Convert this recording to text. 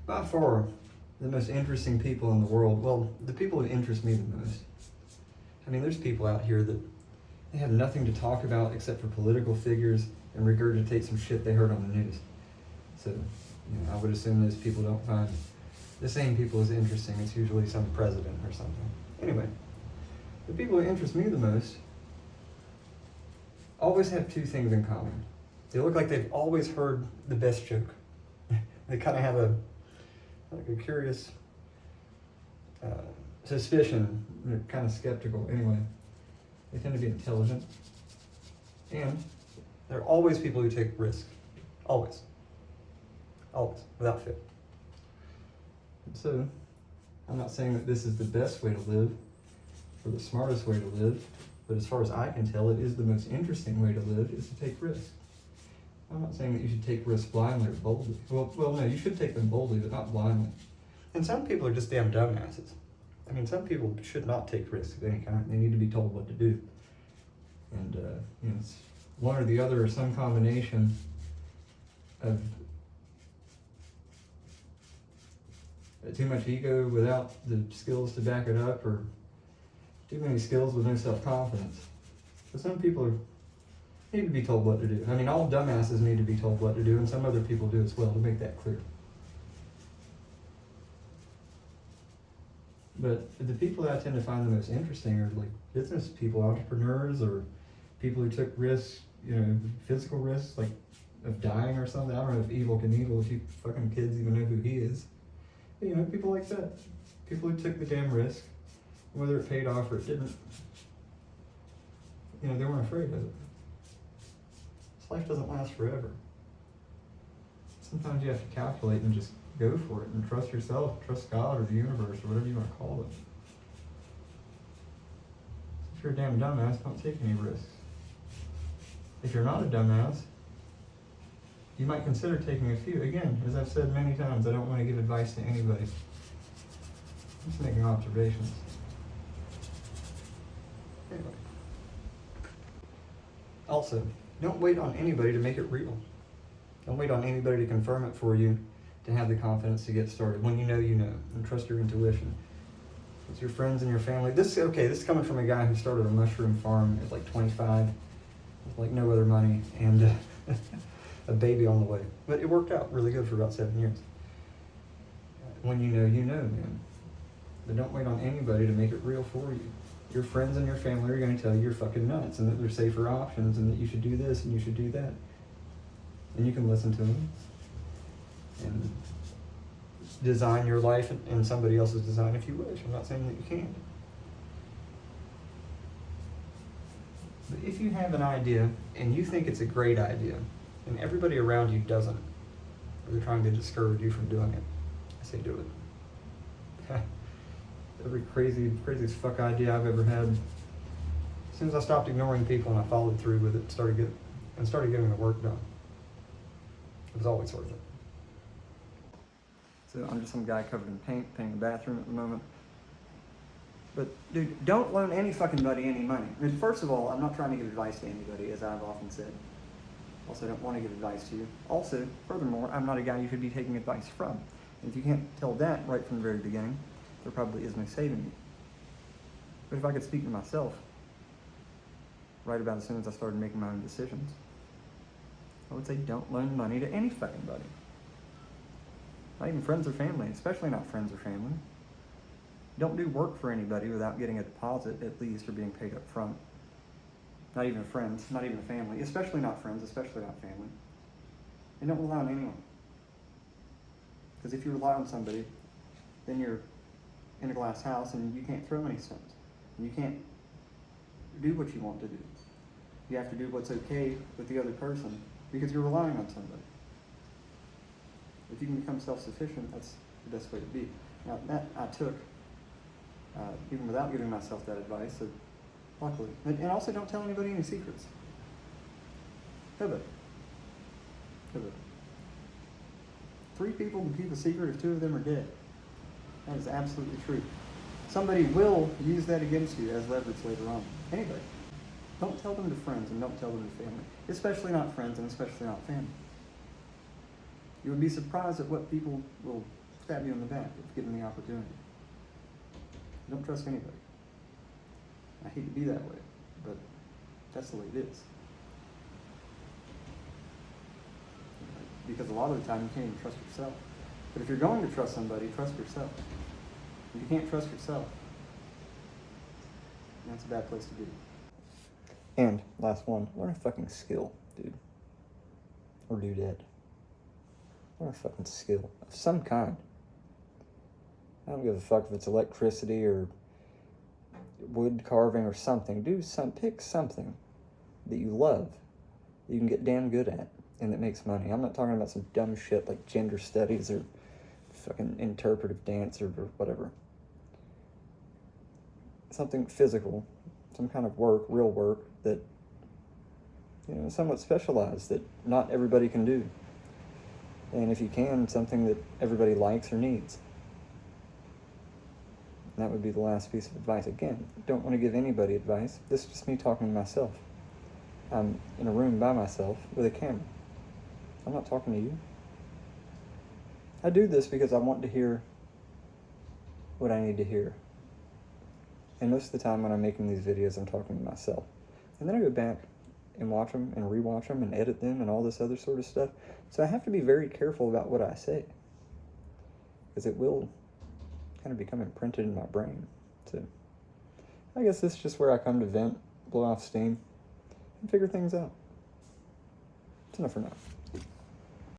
By far, the most interesting people in the world, well, the people that interest me the most. I mean, there's people out here that they have nothing to talk about except for political figures and regurgitate some shit they heard on the news. So, I would assume those people don't find the same people as interesting. It's usually some president or something. Anyway, the people who interest me the most always have two things in common. They look like they've always heard the best joke. They kind of have a curious suspicion. They're kind of skeptical. Anyway, they tend to be intelligent. And they're always people who take risks. Always. Always. Without fail. So, I'm not saying that this is the best way to live or the smartest way to live, but as far as I can tell, it is the most interesting way to live, is to take risks. I'm not saying that you should take risks blindly or boldly. Well, no, you should take them boldly, but not blindly. And some people are just damn dumbasses. I mean, some people should not take risks of any kind. They need to be told what to do. And, it's one or the other or some combination of too much ego without the skills to back it up, or too many skills with no self-confidence. But some people need to be told what to do. I mean, all dumbasses need to be told what to do, and some other people do as well, to make that clear. But the people that I tend to find the most interesting are like business people, entrepreneurs, or people who took risks, physical risks, like of dying or something. I don't know if Evel Knievel, if you fucking kids even know who he is. But, people like that. People who took the damn risk, whether it paid off or it didn't. They weren't afraid of it. This life doesn't last forever. Sometimes you have to calculate and just go for it and trust yourself, trust God or the universe or whatever you want to call it. If you're a damn dumbass, don't take any risks. If you're not a dumbass, you might consider taking a few. Again, as I've said many times, I don't want to give advice to anybody. I'm just making observations. Anyway. Also, don't wait on anybody to make it real. Don't wait on anybody to confirm it for you, to have the confidence to get started. When you know, and trust your intuition. It's your friends and your family. This is coming from a guy who started a mushroom farm at like 25, with like no other money, and a baby on the way. But it worked out really good for about 7 years. When you know, man. But don't wait on anybody to make it real for you. Your friends and your family are going to tell you you're fucking nuts, and that there's safer options, and that you should do this and you should do that. And you can listen to them and design your life in somebody else's design if you wish. I'm not saying that you can't. But if you have an idea and you think it's a great idea, and everybody around you doesn't, or they're trying to discourage you from doing it, I say do it. Every craziest fuck idea I've ever had, as soon as I stopped ignoring people and I followed through with it, started getting the work done. It was always worth it. So I'm just some guy covered in paint, painting a bathroom at the moment. But dude, don't loan any fucking buddy any money. I mean, first of all, I'm not trying to give advice to anybody, as I've often said. Also, I don't want to give advice to you. Also, furthermore, I'm not a guy you should be taking advice from. And if you can't tell that right from the very beginning, there probably is no saving you. But if I could speak to myself, right about as soon as I started making my own decisions, I would say don't loan money to any fucking buddy. Not even friends or family, especially not friends or family. Don't do work for anybody without getting a deposit at least, or being paid up front. Not even friends, not even family, especially not friends, especially not family. And don't rely on anyone. Because if you rely on somebody, then you're in a glass house and you can't throw any stones. And you can't do what you want to do. You have to do what's okay with the other person because you're relying on somebody. If you can become self-sufficient, that's the best way to be. Now, that I took, even without giving myself that advice, so luckily. And also, don't tell anybody any secrets. Pivot. 3 people can keep a secret if 2 of them are dead. That is absolutely true. Somebody will use that against you as leverage later on. Anybody. Don't tell them to friends and don't tell them to family. Especially not friends and especially not family. You would be surprised at what people will stab you in the back if given the opportunity. Don't trust anybody. I hate to be that way, but that's the way it is. Because a lot of the time you can't even trust yourself. But if you're going to trust somebody, trust yourself. If you can't trust yourself, that's a bad place to be. And last one, learn a fucking skill, dude. Or dudette. Learn a fucking skill of some kind. I don't give a fuck if it's electricity or wood carving or something. Pick something that you love, that you can get damn good at, and that makes money. I'm not talking about some dumb shit like gender studies or fucking interpretive dance or whatever. Something physical, some kind of work, real work that, somewhat specialized that not everybody can do. And if you can, something that everybody likes or needs. And that would be the last piece of advice. Again, don't want to give anybody advice. This is just me talking to myself. I'm in a room by myself with a camera. I'm not talking to you. I do this because I want to hear what I need to hear. And most of the time when I'm making these videos, I'm talking to myself. And then I go back and watch them and rewatch them and edit them and all this other sort of stuff. So I have to be very careful about what I say, because it will kind of become imprinted in my brain. So I guess this is just where I come to vent, blow off steam, and figure things out. That's enough for now.